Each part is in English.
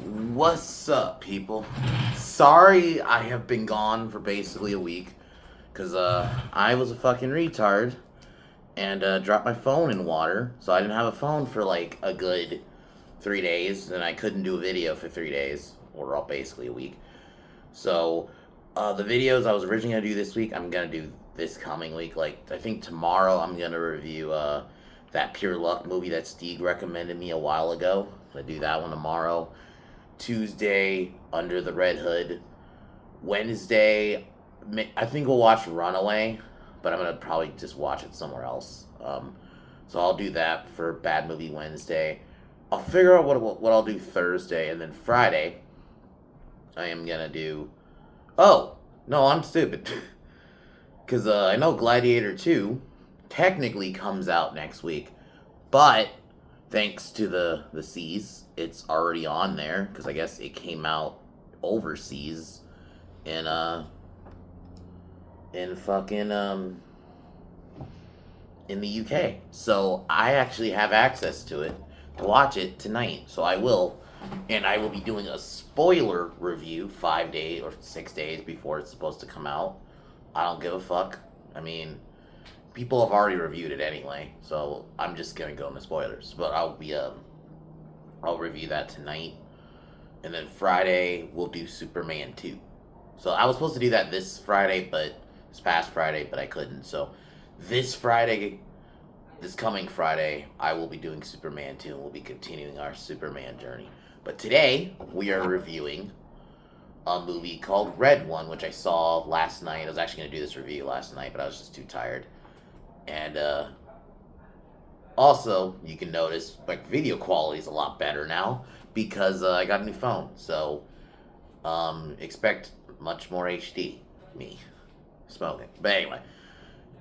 What's up, people? Sorry I have been gone for basically a week, because I was a fucking retard and dropped my phone in water, so I didn't have a phone for like a good 3 days, and I couldn't do a video for 3 days, or basically a week. So, the videos I was originally going to do this week, I'm going to do this coming week. Like, I think tomorrow I'm going to review that Pure Luck movie that Steve recommended me a while ago. I'm going to do that one tomorrow. Tuesday, Under the Red Hood. Wednesday, I think we'll watch Runaway, but I'm gonna probably just watch it somewhere else. So I'll do that for Bad Movie Wednesday. I'll figure out what I'll do Thursday, and then Friday, I am gonna do. Oh no, I'm stupid, because I know Gladiator 2 technically comes out next week, but thanks to the seas, it's already on there because I guess it came out overseas in in fucking in the UK. So I actually have access to it to watch it tonight. So I will, and I will be doing a spoiler review 5 days or 6 days before it's supposed to come out. I don't give a fuck. I mean, people have already reviewed it anyway, so I'm just gonna go into spoilers. But I'll review that tonight, and then Friday we'll do Superman 2. So I was supposed to do that this past Friday, but I couldn't. So this Friday, this coming Friday, I will be doing Superman 2, and we'll be continuing our Superman journey. But today we are reviewing a movie called Red One, which I saw last night. I was actually gonna do this review last night, but I was just too tired. And also, you can notice like video quality is a lot better now because I got a new phone. So expect much more HD. Me smoking. But anyway,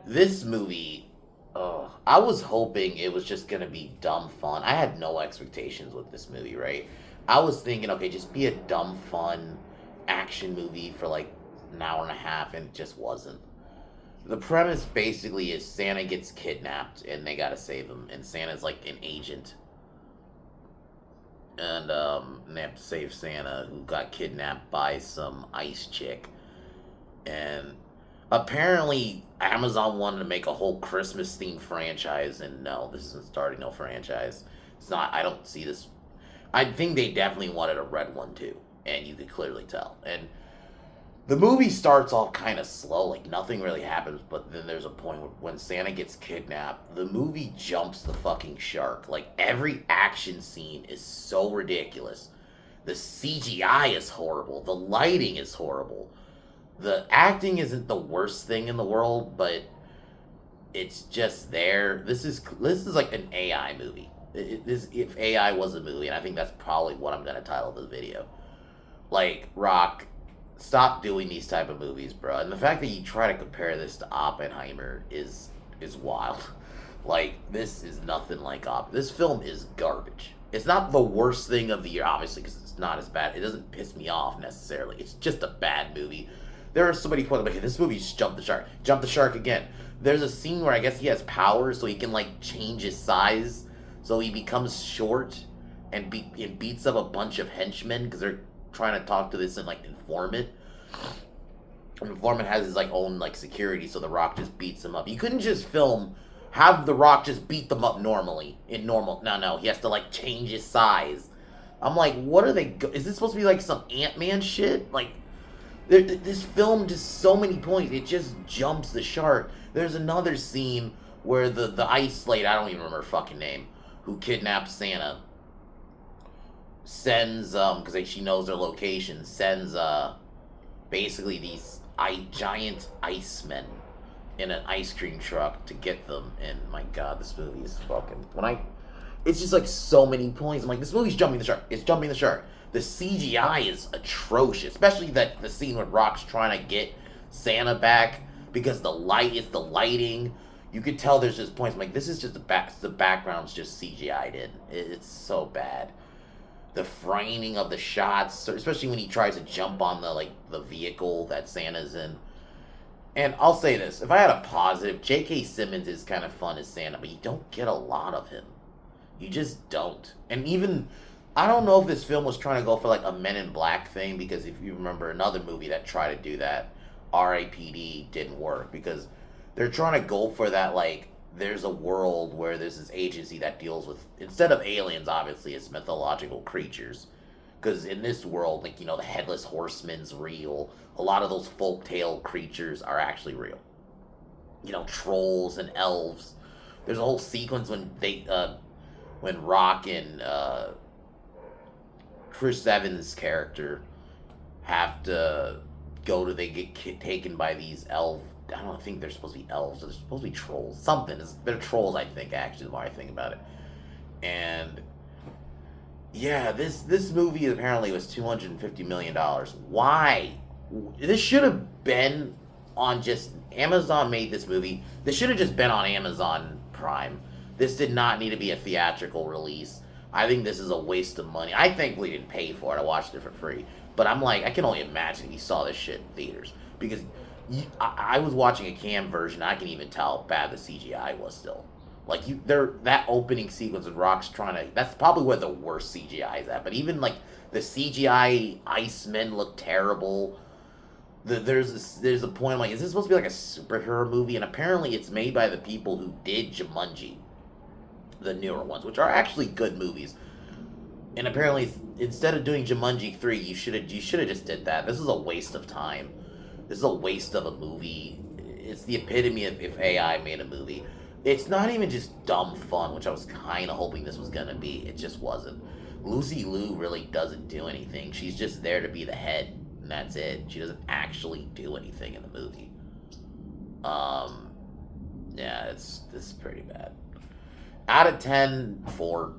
this movie, I was hoping it was just gonna be dumb fun. I had no expectations with this movie, right? I was thinking, okay, just be a dumb fun action movie for like an hour and a half, and it just wasn't. The premise basically is Santa gets kidnapped and they gotta save him, and Santa's like an agent, and they have to save Santa who got kidnapped by some ice chick. And apparently Amazon wanted to make a whole Christmas themed franchise, and no, this isn't starting no franchise. It's not. I don't see this. I think they definitely wanted a Red One too, and you could clearly tell. And the movie starts off kind of slow, like nothing really happens, but then there's a point when Santa gets kidnapped, the movie jumps the fucking shark. Like every action scene is so ridiculous. The CGI is horrible, the lighting is horrible. The acting isn't the worst thing in the world, but it's just there. This is like an AI movie. If AI was a movie, and I think that's probably what I'm gonna title this video. Like Rock, stop doing these type of movies, bro. And the fact that you try to compare this to Oppenheimer is wild. Like this is nothing like This film is garbage. It's not the worst thing of the year, obviously, because it's not as bad. It doesn't piss me off necessarily. It's just a bad movie. There are so many points like, this movie just jumped the shark. Jump the shark again. There's a scene where I guess he has powers, so he can like change his size, so he becomes short and beats up a bunch of henchmen because they're trying to talk to this like informant. Informant has his like own like security, so The Rock just beats him up. You couldn't just have The Rock just beat them up normally in normal. No, he has to like change his size. I'm like, what are they? Is this supposed to be like some Ant-Man shit? Like, this film just so many points. It just jumps the shark. There's another scene where the ice lady, I don't even remember her fucking name, who kidnaps Santa, sends because she knows their location, sends basically these giant icemen in an ice cream truck to get them. And my god, this movie is fucking it's just like so many points. I'm like, this movie's jumping the shark. It's jumping the shark. The CGI is atrocious, especially the scene when Rock's trying to get Santa back because the lighting. You could tell there's just points. I'm like, this is just the background's just CGI'd in. It's so bad. The framing of the shots, especially when he tries to jump on the vehicle that Santa's in. And I'll say this, if I had a positive, J.K. Simmons is kind of fun as Santa, but you don't get a lot of him. You just don't. And even I don't know if this film was trying to go for like a Men in Black thing, because if you remember another movie that tried to do that, R.A.P.D. didn't work, because they're trying to go for that, like, there's a world where there's this agency that deals with, instead of aliens, obviously it's mythological creatures, because in this world, like, the headless horseman's real. A lot of those folktale creatures are actually real. Trolls and elves. There's a whole sequence when Rock and Chris Evans' character have to they get taken by these I don't think they're supposed to be elves. They're supposed to be trolls. Something. They're trolls, I think, actually, the more I think about it. And yeah, this movie apparently was $250 million. Why? This should have been on just Amazon made this movie. This should have just been on Amazon Prime. This did not need to be a theatrical release. I think this is a waste of money. I thankfully didn't pay for it. I watched it for free. But I'm like, I can only imagine if you saw this shit in theaters. Because I was watching a cam version. I can even tell how bad the CGI was still. Like, that opening sequence with Rock's trying to... That's probably where the worst CGI is at. But even, like, the CGI Icemen look terrible. There's a point, I'm like, is this supposed to be like a superhero movie? And apparently it's made by the people who did Jumanji, the newer ones, which are actually good movies. And apparently, instead of doing Jumanji 3, you should have just did that. This is a waste of time. This is a waste of a movie. It's the epitome of if AI made a movie. It's not even just dumb fun, which I was kind of hoping this was going to be. It just wasn't. Lucy Liu really doesn't do anything. She's just there to be the head, and that's it. She doesn't actually do anything in the movie. Yeah, this is pretty bad. Out of 10, 4,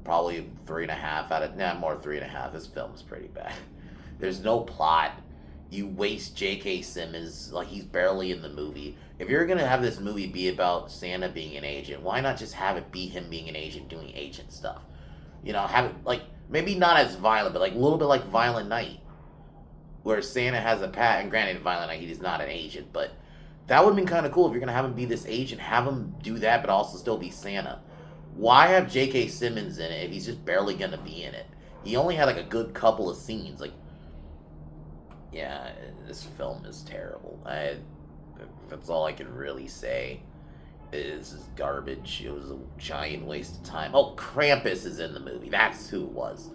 probably 3.5 more 3.5. This film is pretty bad. There's no plot. You waste J.K. Simmons, like, he's barely in the movie. If you're gonna have this movie be about Santa being an agent, why not just have it be him being an agent doing agent stuff? Have it, like, maybe not as violent, but like a little bit like Violent Night, where Santa has a pat. And granted, in Violent Night he's not an agent, but that would have been kind of cool if you're gonna have him be this agent. Have him do that, but also still be Santa. Why have J.K. Simmons in it if he's just barely gonna be in it? He only had like a good couple of scenes. Like, yeah, this film is terrible. That's all I can really say. This is garbage. It was a giant waste of time. Oh, Krampus is in the movie. That's who it was.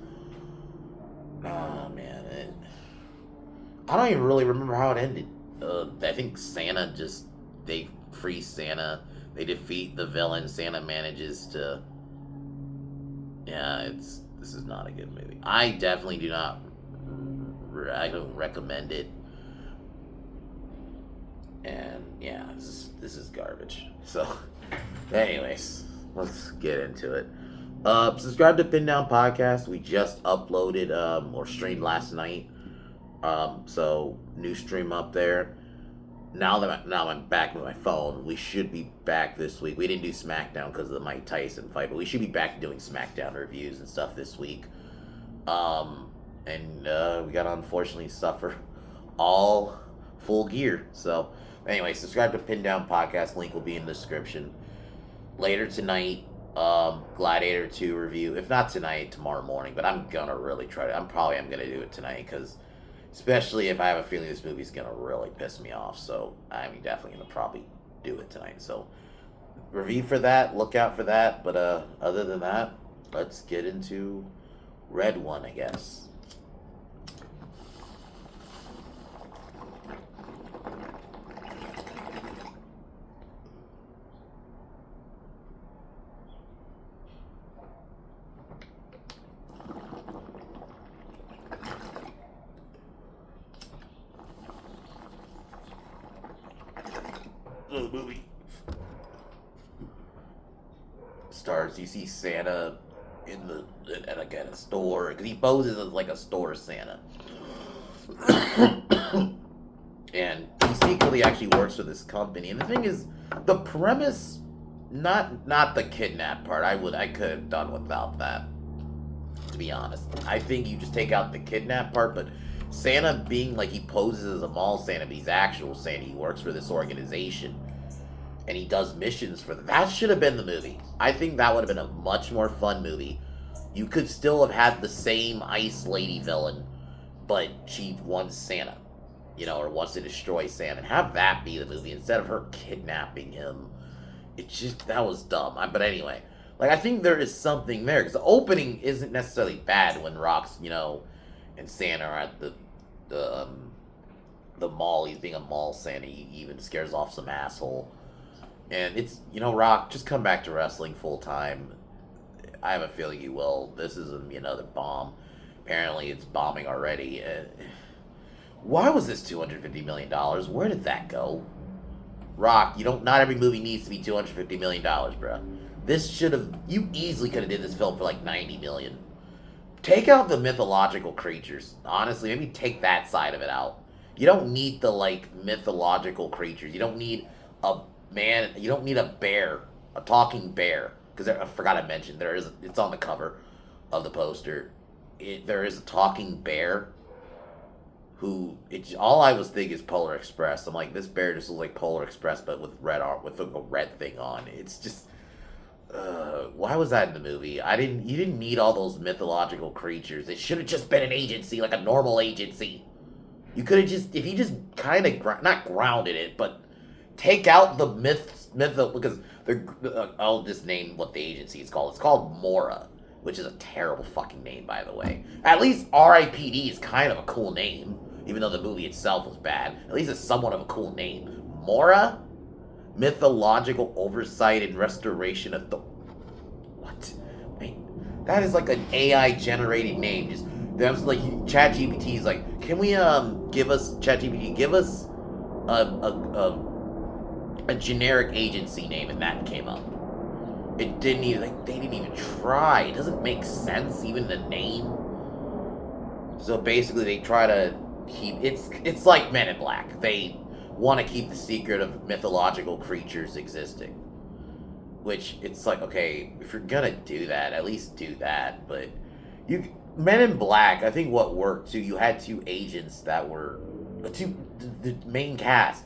Oh, man. I don't even really remember how it ended. I think Santa they free Santa. They defeat the villain. Santa manages to... Yeah, this is not a good movie. I definitely do not... I don't recommend it. And yeah, this is garbage. So, anyways, let's get into it. Subscribe to Pin Down Podcast. We just uploaded or streamed last night. So new stream up there. Now I'm back with my phone. We should be back this week. We didn't do SmackDown because of the Mike Tyson fight, but we should be back doing SmackDown reviews and stuff this week. And we gotta unfortunately suffer all full gear. So, anyway, subscribe to Pin Down Podcast. Link will be in the description. Later tonight, Gladiator 2 review. If not tonight, tomorrow morning. But I'm gonna really try to. I'm gonna do it tonight, because especially if I have a feeling this movie's gonna really piss me off. So I'm definitely gonna probably do it tonight. So review for that. Look out for that. But other than that, let's get into Red One, I guess. The movie starts. You see Santa at a store, because he poses as like a store Santa, and he secretly actually works for this company. And the thing is, the premise, not the kidnap part. I could have done without that, to be honest. I think you just take out the kidnap part, but Santa being like, he poses as a mall Santa, but he's actual Santa. He works for this organization, and he does missions for them. That should have been the movie. I think that would have been a much more fun movie You could still have had the same Ice Lady villain, but she wants Santa, or wants to destroy Santa, and have that be the movie instead of her kidnapping him. That was dumb. But anyway, like, I think there is something there, because the opening isn't necessarily bad when Rock's, and Santa are at the um, the mall. He's being a mall Santa. He even scares off some asshole. And it's, Rock, just come back to wrestling full time. I have a feeling you will. This is going to be another bomb. Apparently, it's bombing already. Why was this $250 million? Where did that go? Rock, not every movie needs to be $250 million, bro. You easily could have did this film for like $90 million. Take out the mythological creatures. Honestly, maybe take that side of it out. You don't need the, like, mythological creatures. You don't need a man, you don't need a bear, a talking bear. Because I forgot to mention, it's on the cover of the poster. There is a talking bear all I was thinking is Polar Express. I'm like, this bear just looks like Polar Express, but with with a red thing on. It's just, why was that in the movie? You didn't need all those mythological creatures. It should have just been an agency, like a normal agency. You could have if you just kind of, not grounded it, but take out the because I'll just name what the agency is called. It's called Mora, which is a terrible fucking name, by the way. At least R.I.P.D. is kind of a cool name, even though the movie itself was bad. At least it's somewhat of a cool name. Mora? Mythological Oversight and Restoration of the... What? That is like an AI-generated name. That's like, ChatGPT is like, can we, give us a generic agency name, and that came up. It didn't even, they didn't even try. It doesn't make sense, even the name. So basically they try to keep, it's like Men in Black. They want to keep the secret of mythological creatures existing. Which, it's like, okay, if you're gonna do that, at least do that. But Men in Black, I think what worked too, you had two agents that were, the main cast,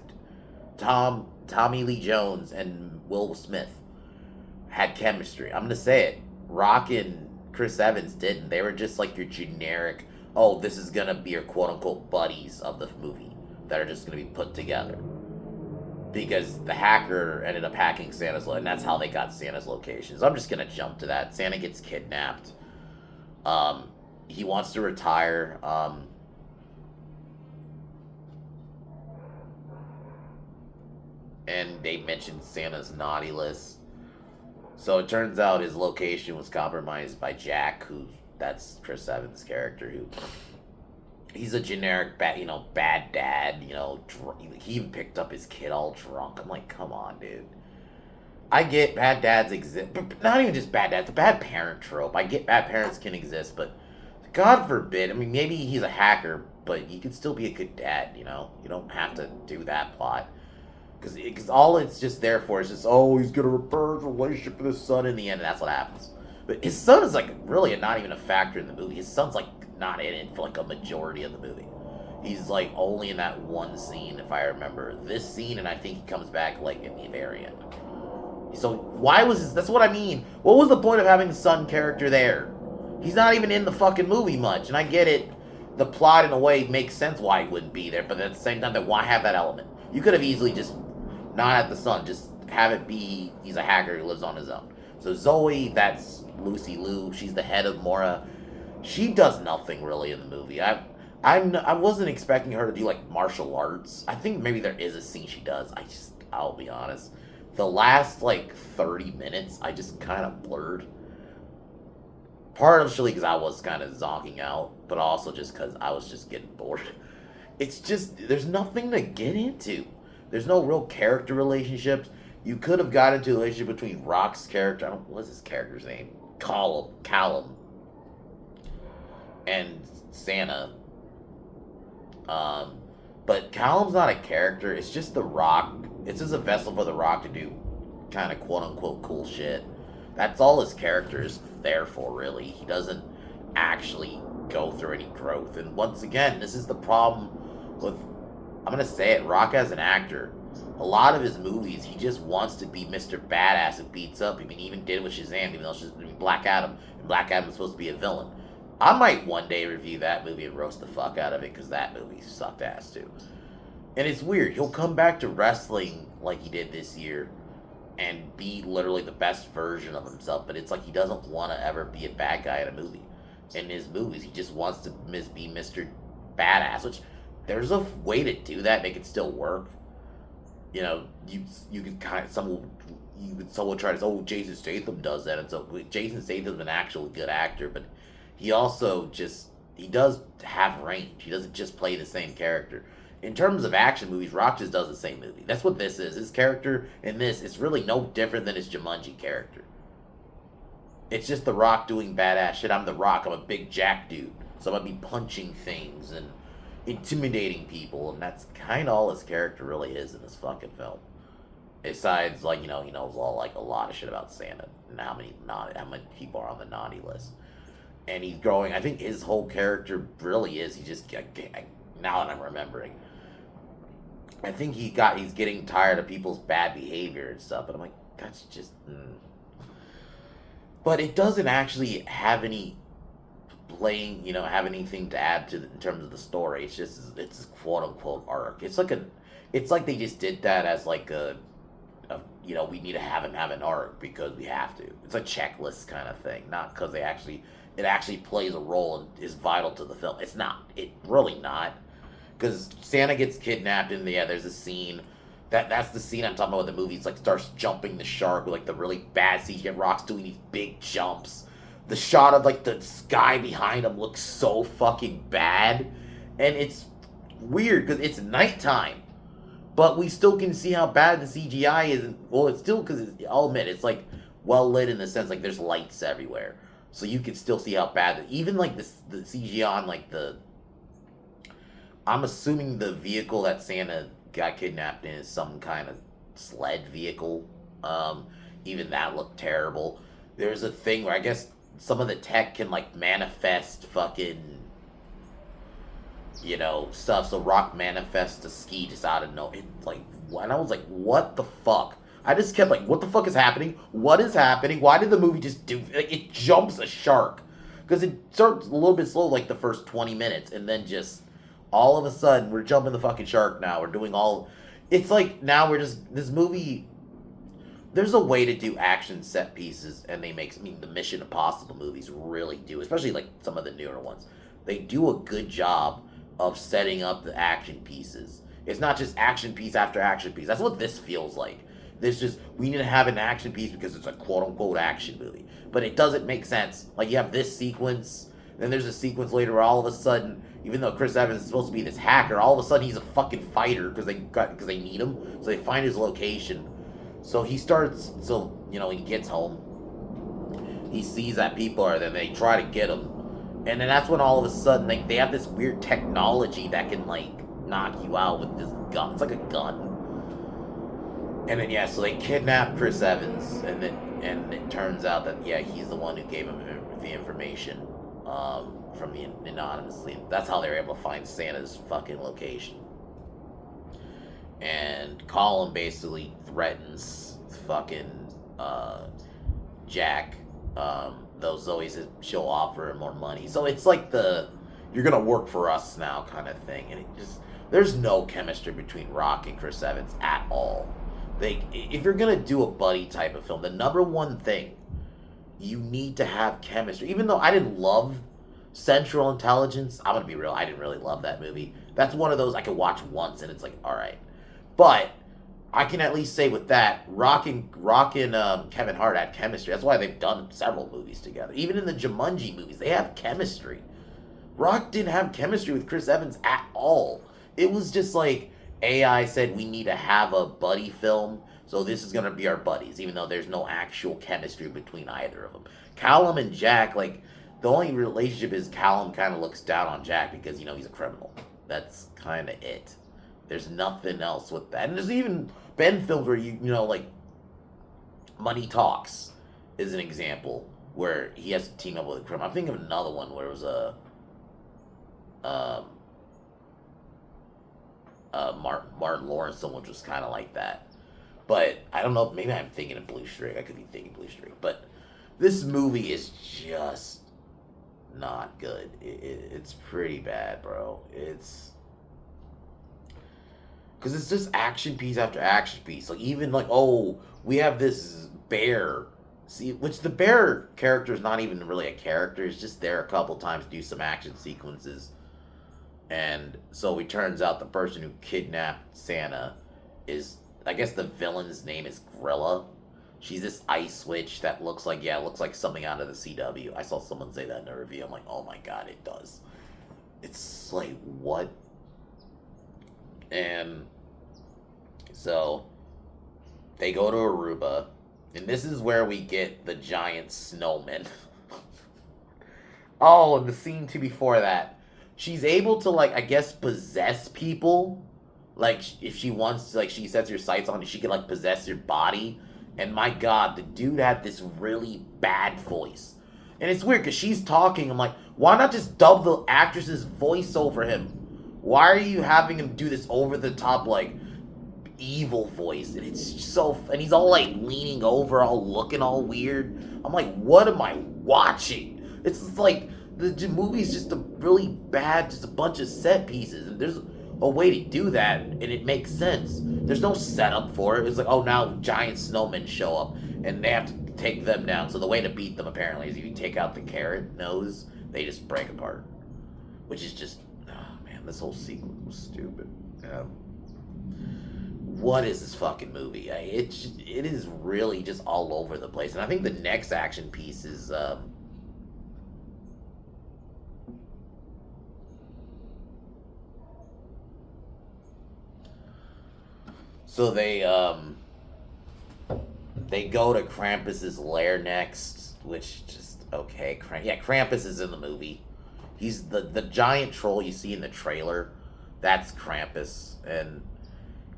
Tommy Lee Jones and Will Smith, had chemistry. I'm gonna say it. Rock and Chris Evans didn't. They were just like your generic, this is gonna be your quote-unquote buddies of the movie that are just gonna be put together. Because the hacker ended up hacking Santa's and that's how they got Santa's locations. I'm just gonna jump to that. Santa gets kidnapped. He wants to retire. And they mentioned Santa's naughty list. So it turns out his location was compromised by Jack, that's Chris Evans' character, he's a generic bad dad, he even picked up his kid all drunk. I'm like, come on, dude. I get bad dads exist, but not even just bad dads, the bad parent trope. I get bad parents can exist, but God forbid, maybe he's a hacker, but he could still be a good dad, You don't have to do that plot. Because all it's just there for is just, he's going to repair his relationship with his son in the end, and that's what happens. But his son is, like, really not even a factor in the movie. His son's, like, not in it for, like, a majority of the movie. He's, like, only in that one scene, if I remember. This scene, and I think he comes back, like, in the very end. So, that's what I mean. What was the point of having the son character there? He's not even in the fucking movie much, and I get it. The plot, in a way, makes sense why he wouldn't be there, but at the same time, why have that element? You could have easily just not at the son, just have it be he's a hacker who lives on his own. So Zoe, that's Lucy Liu, she's the head of Mora. She does nothing really in the movie. I wasn't expecting her to do like martial arts. I think maybe there is a scene she does. I'll be honest. The last like 30 minutes, I just kind of blurred. Partially because I was kind of zonking out, but also just because I was just getting bored. It's just, there's nothing to get into. There's no real character relationships. You could have got into a relationship between Rock's character, what's his character's name? Callum. And Santa. But Callum's not a character, it's just The Rock. It's just a vessel for The Rock to do kind of quote-unquote cool shit. That's all his character is there for, really. He doesn't actually go through any growth. And once again, this is the problem with, I'm going to say it, Rock as an actor. A lot of his movies, he just wants to be Mr. Badass and beats up. I mean, he even did it with Shazam, even though I mean, Black Adam. And Black Adam was supposed to be a villain. I might one day review that movie and roast the fuck out of it because that movie sucked ass too. And it's weird. He'll come back to wrestling like he did this year and be literally the best version of himself, but it's like he doesn't want to ever be a bad guy in a movie. In his movies, he just wants to be Mr. Badass, which there's a way to do that, make it still work. You know, you could kind of someone try to say, oh, Jason Statham does that, and so Jason Statham's an actually good actor, but he also just he does have range. He doesn't just play the same character. In terms of action movies, Rock just does the same movie. That's what this is. His character in this is really no different than his Jumanji character. It's just The Rock doing badass shit. I'm The Rock. I'm a big jack dude. So I'm going to be punching things and intimidating people. And that's kind of all his character really is in this fucking film. Besides, like, you know, he knows a lot of shit about Santa and how many people are on the naughty list. And he's growing. I think his whole character really is. He just, now that I'm remembering, I think he's getting tired of people's bad behavior and stuff. But I'm like, that's just... But it doesn't actually have any have anything to add to in terms of the story. It's a quote unquote arc. It's like they just did that as like we need to have him have an arc because we have to. It's a checklist kind of thing, not because it actually plays a role and is vital to the film. It's not. It really not. Because Santa gets kidnapped and there's a scene. That's the scene I'm talking about with the movie. It's like starts jumping the shark with like the really bad CGI. Rock's doing these big jumps. The shot of like the sky behind him looks so fucking bad. And it's weird because it's nighttime. But we still can see how bad the CGI is. Well, it's still because I'll admit it's like well lit in the sense like there's lights everywhere. So you can still see how bad even like the CGI on like I'm assuming the vehicle that Santa got kidnapped in is some kind of sled vehicle. Even that looked terrible. There's a thing where I guess some of the tech can like manifest fucking stuff. So Rock manifests a ski just out of nowhere. And I was like, what the fuck? I just kept like, what the fuck is happening? What is happening? Why did the movie just do it? Jumps a shark because it starts a little bit slow like the first 20 minutes and then just all of a sudden, we're jumping the fucking shark now. We're doing all... It's like, now we're just... This movie... There's a way to do action set pieces, and they make... I mean, the Mission Impossible movies really do, especially, like, some of the newer ones. They do a good job of setting up the action pieces. It's not just action piece after action piece. That's what this feels like. We need to have an action piece because it's a quote-unquote action movie. But it doesn't make sense. Like, you have this sequence, then there's a sequence later where all of a sudden... Even though Chris Evans is supposed to be this hacker, all of a sudden he's a fucking fighter because they need him. So they find his location. So he starts. So he gets home. He sees that people are there. They try to get him, and then that's when all of a sudden they have this weird technology that can like knock you out with this gun. It's like a gun. And then so they kidnap Chris Evans, and it turns out that he's the one who gave him the information. From the anonymously. That's how they were able to find Santa's fucking location. And Colin basically threatens fucking Jack. Though Zoe says she'll offer him more money. So it's like you're gonna work for us now kind of thing. And there's no chemistry between Rock and Chris Evans at all. If you're gonna do a buddy type of film, the number one thing you need to have chemistry. Even though I didn't love Central Intelligence, I'm gonna be real, I didn't really love that movie. That's one of those I could watch once and it's like, alright. But I can at least say with that, Rock and Kevin Hart had chemistry. That's why they've done several movies together. Even in the Jumanji movies, they have chemistry. Rock didn't have chemistry with Chris Evans at all. It was just like AI said we need to have a buddy film, so this is gonna be our buddies, even though there's no actual chemistry between either of them. Callum and Jack, like, the only relationship is Callum kind of looks down on Jack because, he's a criminal. That's kind of it. There's nothing else with that. And there's even been films where, like, Money Talks is an example where he has to team up with a criminal. I'm thinking of another one where it was Martin Lawrence, which was kind of like that. But I don't know. Maybe I'm thinking of Blue Streak. I could be thinking Blue Streak. But this movie is just not good. It's pretty bad, bro. It's because it's just action piece after action piece. Like even like, oh, we have this bear. See, which the bear character is not even really a character. It's just there a couple times to do some action sequences. And so it turns out the person who kidnapped Santa is, I guess the villain's name is Grilla. She's this ice witch that looks like, yeah, it looks like something out of the CW. I saw someone say that in a review. I'm like, oh my god, it does. It's like, what? And so they go to Aruba, and this is where we get the giant snowman. Oh, and the scene two before that, she's able to, like, I guess possess people. Like if she wants, like she sets her sights on it, she can like possess your body. And my god, the dude had this really bad voice. And it's weird because she's talking. I'm like, why not just dub the actress's voice over him? Why are you having him do this over the top, like, evil voice? And it's so. And he's all, like, leaning over, all looking all weird. I'm like, what am I watching? It's like, the movie's just a really bad, just a bunch of set pieces. And there's a way to do that, and it makes sense. There's no setup for it. It's like, oh, now giant snowmen show up, and they have to take them down. So the way to beat them, apparently, is if you take out the carrot nose, they just break apart. Which is just, oh man, this whole sequence was stupid. What is this fucking movie? It is really just all over the place. And I think the next action piece is, so they go to Krampus's lair next, which just okay. Yeah, Krampus is in the movie. He's the giant troll you see in the trailer. That's Krampus, and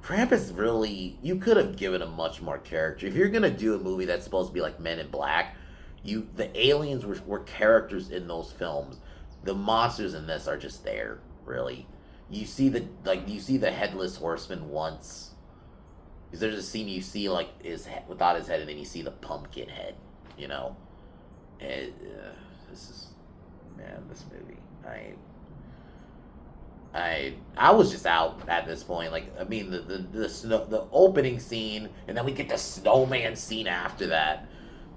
Krampus really, you could have given him much more character. If you're gonna do a movie that's supposed to be like Men in Black, the aliens were characters in those films. The monsters in this are just there, really. You see the headless horseman once. Because there's a scene you see like his head, without his head, and then you see the pumpkin head, you know. And, this is, man, this movie. I was just out at this point. Like, I mean, the opening scene, and then we get the snowman scene after that.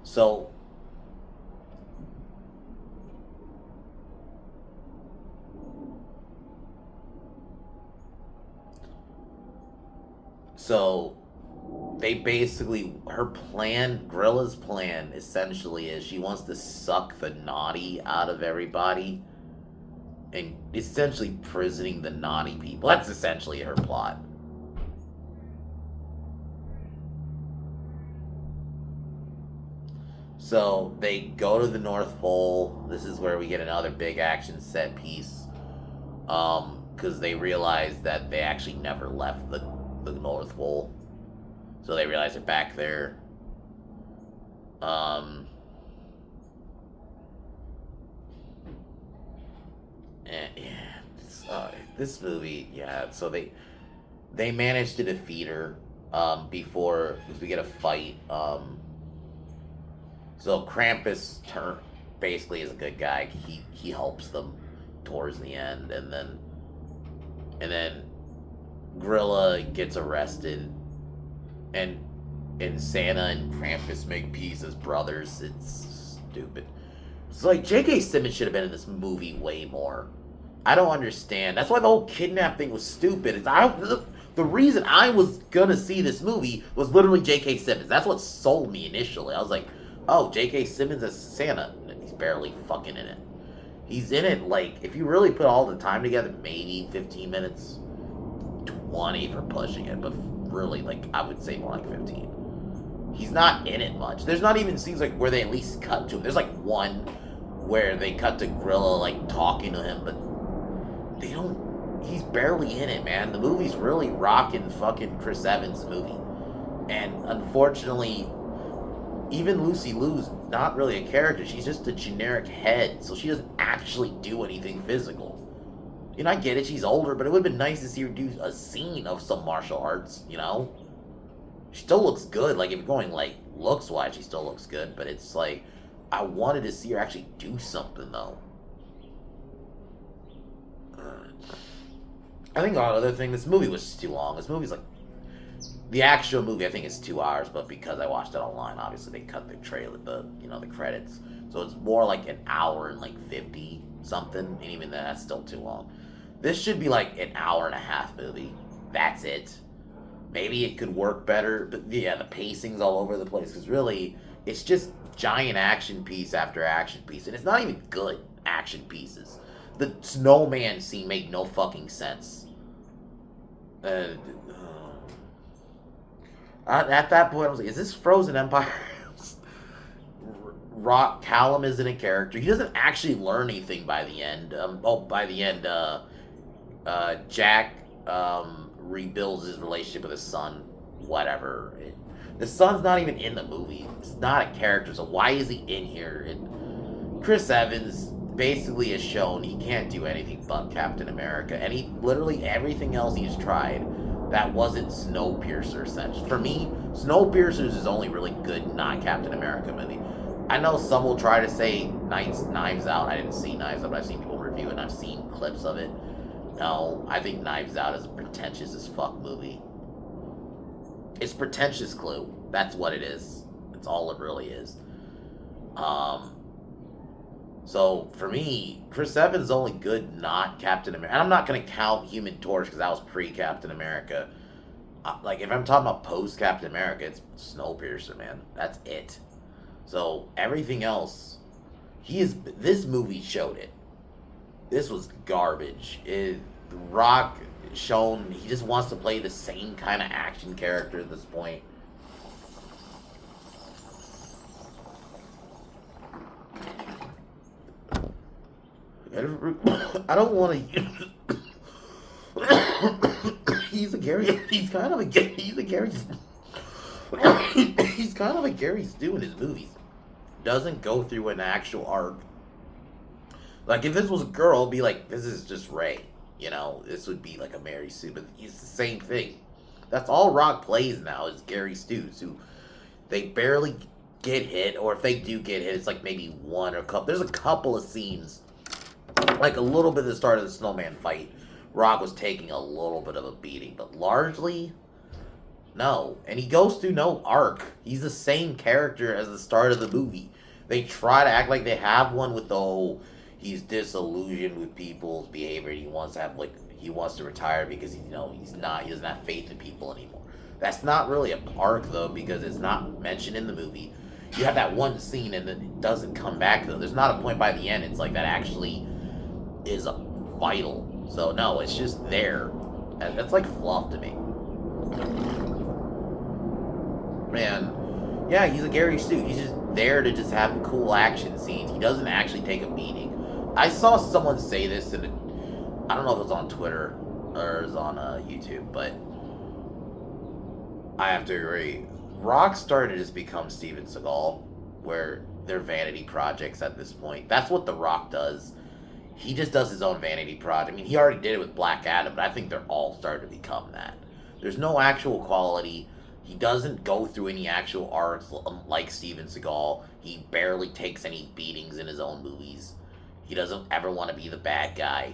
So so they basically, her plan, Grilla's plan, essentially is she wants to suck the naughty out of everybody, and essentially prisoning the naughty people. That's essentially her plot. So they go to the North Pole. This is where we get another big action set piece. Because they realize that they actually never left the North Pole. So they realize they're back there. And yeah, this movie, yeah. So they managed to defeat her before we get a fight. So Krampus basically is a good guy. He helps them towards the end, and then Grilla gets arrested, and Santa and Krampus make peace as brothers. It's stupid. It's like J.K. Simmons should have been in this movie way more. I don't understand. That's why the whole kidnap thing was stupid. The reason I was gonna see this movie was literally J.K. Simmons. That's what sold me initially. I was like, oh, J.K. Simmons as Santa. And he's barely fucking in it. He's in it, like, if you really put all the time together, maybe 15 minutes. 20 for pushing it, but really, like, I would say more like 15. He's not in it much. There's not even scenes, like, where they at least cut to him. There's, like, one where they cut to Grilla, like, talking to him, but they don't, he's barely in it, man. The movie's really rocking fucking Chris Evans' movie. And unfortunately, even Lucy Liu's not really a character. She's just a generic head, so she doesn't actually do anything physical. You know, I get it, she's older, but it would have been nice to see her do a scene of some martial arts, you know? She still looks good. Like, if you're going, like, looks-wise, she still looks good, but it's like, I wanted to see her actually do something, though. I think another thing, this movie was too long. This movie's like, the actual movie I think is 2 hours, but because I watched it online, obviously they cut the trailer, the credits. So it's more like an hour and like 50 something, and even then, that's still too long. This should be like an hour and a half movie. That's it. Maybe it could work better, but yeah, the pacing's all over the place, because really, it's just giant action piece after action piece, and it's not even good action pieces. The snowman scene made no fucking sense. Uh, at that point, I was like, is this Frozen Empire? Rock Callum isn't a character. He doesn't actually learn anything by the end. By the end, Jack rebuilds his relationship with his son. Whatever. The son's not even in the movie. It's not a character. So why is he in here? And Chris Evans basically has shown he can't do anything but Captain America, and he literally everything else he's tried that wasn't Snowpiercer. Essentially, for me, Snowpiercer is his only really good not Captain America movie. I know some will try to say Knives Out. I didn't see Knives Out, but I've seen people review it, and I've seen clips of it. No, I think Knives Out is a pretentious as fuck movie. It's pretentious, Clue. That's what it is. That's all it really is. So, for me, Chris Evans is only good not Captain America. And I'm not going to count Human Torch, because that was pre-Captain America. Like, if I'm talking about post-Captain America, it's Snowpiercer, man. That's it. So, everything else, this movie showed it. This was garbage. Rock shown, he just wants to play the same kind of action character at this point. I don't want to. He's kind of a Gary. He's kind of a Gary Stu in his movies. Doesn't go through an actual arc. Like, if this was a girl, it'd be like, this is just Ray. You know, this would be like a Mary Sue, but it's the same thing. That's all Rock plays now is Gary Stu's, who they barely get hit, or if they do get hit, it's like maybe one or a couple. There's a couple of scenes, like a little bit at the start of the snowman fight, Rock was taking a little bit of a beating, but largely, no. And he goes through no arc. He's the same character as the start of the movie. They try to act like they have one with the whole, he's disillusioned with people's behavior, and he wants to retire because he doesn't have faith in people anymore. That's not really a arc though, because it's not mentioned in the movie. You have that one scene and then it doesn't come back though. There's not a point by the end it's like that actually is a vital. So no, it's just there. That's like fluff to me. Man, yeah, he's a Gary Stu. He's just there to just have cool action scenes. He doesn't actually take a beating. I saw someone say this I don't know if it was on Twitter or it was on YouTube, but I have to agree. Rock started to just become Steven Seagal, where they're vanity projects at this point. That's what The Rock does. He just does his own vanity project. I mean, he already did it with Black Adam, but I think they're all starting to become that. There's no actual quality. He doesn't go through any actual arcs like Steven Seagal. He barely takes any beatings in his own movies. He doesn't ever want to be the bad guy.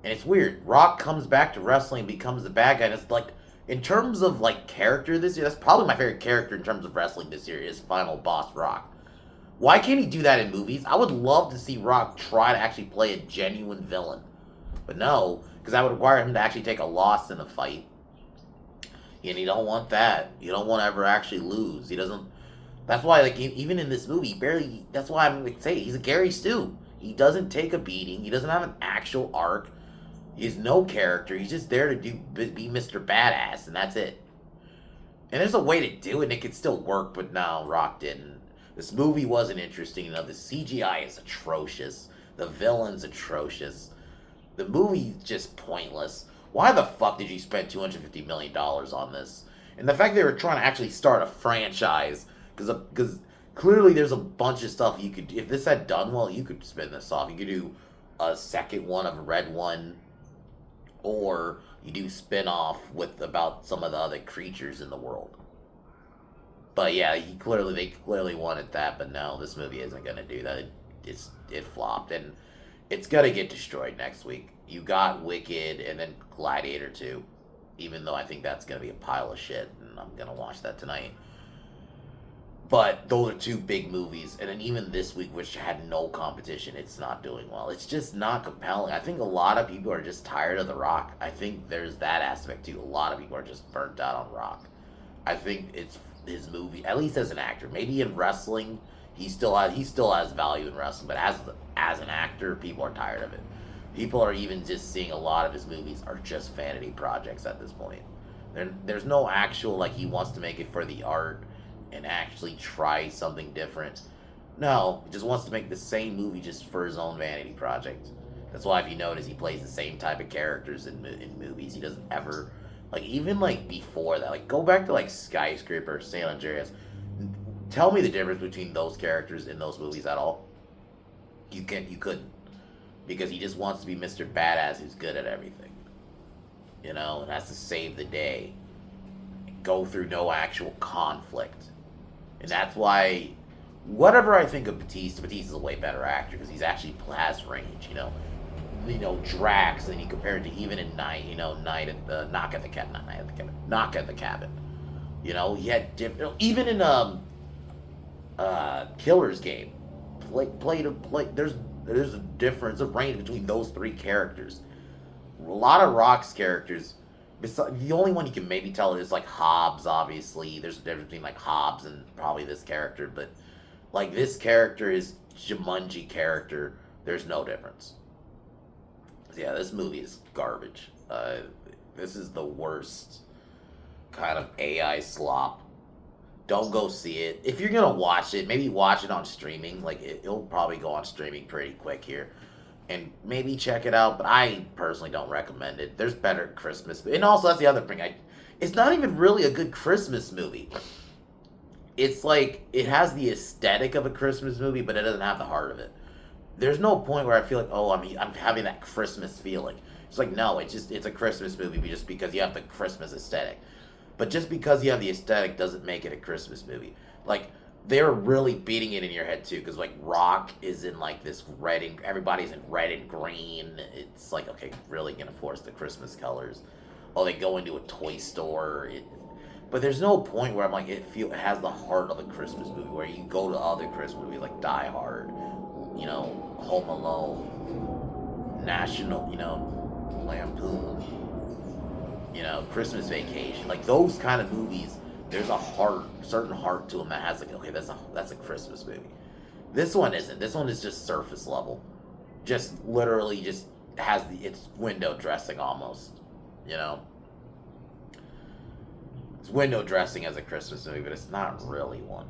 And it's weird. Rock comes back to wrestling and becomes the bad guy, and it's like, in terms of like character this year, that's probably my favorite character in terms of wrestling this year is Final Boss Rock. Why can't he do that in movies? I would love to see Rock try to actually play a genuine villain. But no, because that would require him to actually take a loss in a fight. And you don't want that. You don't want to ever actually lose. He doesn't. That's why, like, even in this movie, barely. That's why I'm like, say he's a Gary Stu. He doesn't take a beating. He doesn't have an actual arc. He has no character. He's just there to be Mr. Badass, and that's it. And there's a way to do it, and it could still work, but no, Rock didn't. This movie wasn't interesting enough. The CGI is atrocious. The villain's atrocious. The movie's just pointless. Why the fuck did you spend $250 million on this? And the fact they were trying to actually start a franchise, because clearly there's a bunch of stuff you could, if this had done well, you could spin this off. You could do a second one of Red One, or you do spin-off with about some of the other creatures in the world. But yeah, they clearly wanted that, but no, this movie isn't gonna do that. It flopped, and it's gonna get destroyed next week. You got Wicked, and then Gladiator 2. Even though I think that's gonna be a pile of shit, and I'm gonna watch that tonight. But those are two big movies, and then even this week, which had no competition, it's not doing well. It's just not compelling. I think a lot of people are just tired of The Rock. I think there's that aspect too. A lot of people are just burnt out on Rock. I think it's his movie, at least as an actor. Maybe in wrestling, he still has value in wrestling, but as an actor, people are tired of it. People are even just seeing a lot of his movies are just vanity projects at this point. There's no actual like he wants to make it for the art and actually try something different. No, he just wants to make the same movie just for his own vanity project. That's why if you notice, he plays the same type of characters in movies. He doesn't ever like even like before that. Like go back to like Skyscraper, San Andreas. Tell me the difference between those characters in those movies at all. You couldn't because he just wants to be Mr. Badass who's good at everything. You know, and has to save the day. Go through no actual conflict. And that's why, whatever I think of Batista's a way better actor because he's actually has range. Drax, and you compare it to even in Night, Night at the Knock at the Cabin, not Night at the Cabin, Knock at the Cabin. He had different. Even in Killer's Game, play to play. There's a difference, a range between those three characters. A lot of Rock's characters. The only one you can maybe tell is like Hobbs. Obviously, there's a difference between like Hobbs and probably this character, but like this character is Jumanji character. There's no difference. Yeah, this movie is garbage. This is the worst kind of AI slop. Don't go see it. If you're gonna watch it, maybe watch it on streaming. Like it'll probably go on streaming pretty quick here, and maybe check it out. But I personally don't recommend it. There's better Christmas, and also that's the other thing. It's not even really a good Christmas movie. It's like it has the aesthetic of a Christmas movie, but it doesn't have the heart of it. There's no point where I feel like, oh, I'm having that Christmas feeling. It's like no, it's a Christmas movie just because you have the Christmas aesthetic. But just because you have the aesthetic doesn't make it a Christmas movie. Like they're really beating it in your head too, because like Rock is in like this red and everybody's in red and green. It's like okay, really gonna force the Christmas colors. Oh, they go into a toy store. But there's no point where I'm like it has the heart of a Christmas movie where you go to other Christmas movies like Die Hard, Home Alone, National, Lampoon, Christmas Vacation, like those kind of movies. There's a certain heart to them that has like, okay, that's a Christmas movie. This one isn't. This one is just surface level, just literally just has it's window dressing almost, It's window dressing as a Christmas movie, but it's not really one.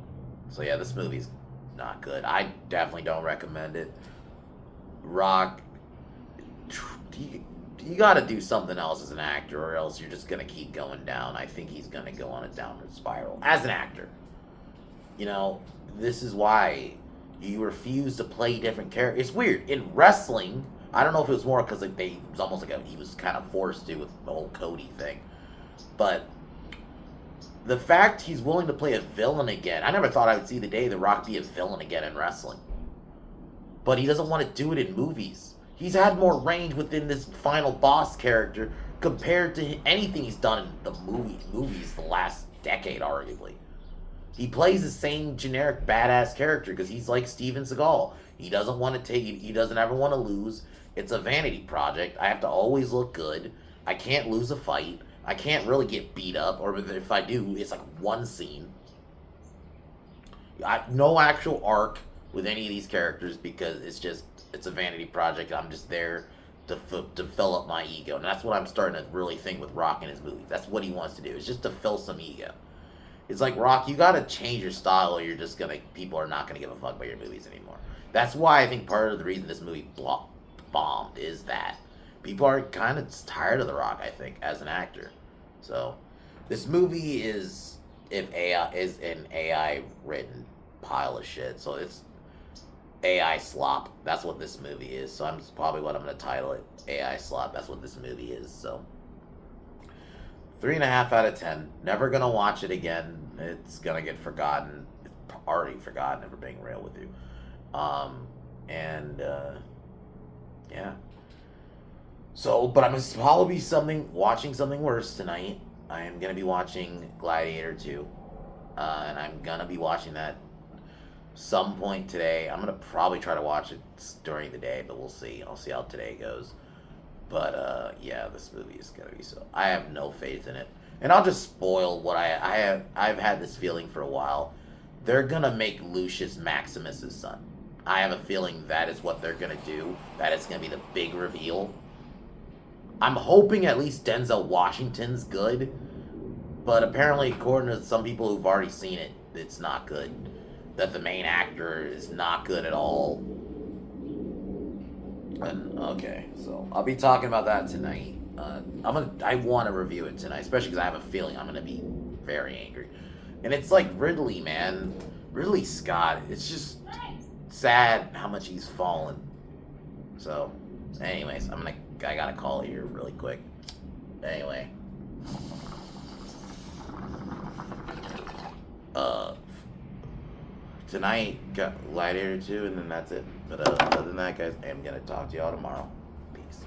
So yeah, this movie's not good. I definitely don't recommend it. Rock, you got to do something else as an actor, or else you're just gonna keep going down. I think he's gonna go on a downward spiral as an actor. This is why you refuse to play different characters. It's weird in wrestling. I don't know if it was more because like it was almost like he was kind of forced to with the whole Cody thing, but the fact he's willing to play a villain again. I never thought I would see the day The Rock be a villain again in wrestling, but he doesn't want to do it in movies. He's had more range within this final boss character compared to anything he's done in the movies the last decade, arguably. He plays the same generic badass character because he's like Steven Seagal. He doesn't want to he doesn't ever want to lose. It's a vanity project. I have to always look good. I can't lose a fight. I can't really get beat up, or if I do, it's like one scene. No actual arc with any of these characters because it's a vanity project. I'm just there to fill up my ego, and that's what I'm starting to really think with Rock in his movies. That's what he wants to do. It's just to fill some ego. It's like Rock, you gotta change your style, or people are not gonna give a fuck about your movies anymore. That's why I think part of the reason this movie bombed is that people are kind of tired of The Rock. I think as an actor, so this movie is an AI written pile of shit. So AI Slop. That's what this movie is. So I'm probably what I'm gonna title it. AI Slop. That's what this movie is. So 3.5 out of 10. Never gonna watch it again. It's gonna get forgotten. It's already forgotten. If we're being real with you. And yeah. So, but I'm gonna probably be watching something worse tonight. I am gonna be watching Gladiator 2, and I'm gonna be watching that some point today. I'm gonna probably try to watch it during the day, but we'll see. I'll see how today goes. But yeah, this movie is gonna be so. I have no faith in it, and I'll just spoil what I have. I've had this feeling for a while. They're gonna make Lucius Maximus's son. I have a feeling that is what they're gonna do. That is gonna be the big reveal. I'm hoping at least Denzel Washington's good, but apparently, according to some people who've already seen it, it's not good. That the main actor is not good at all. And okay, so I'll be talking about that tonight. I want to review it tonight, especially because I have a feeling I'm gonna be very angry. And it's like Ridley, man, Ridley Scott. It's just sad how much he's fallen. So, anyways, I gotta call it here really quick. Anyway. Tonight, got Gladiator 2, and then that's it. But other than that, guys, I'm gonna talk to y'all tomorrow. Peace.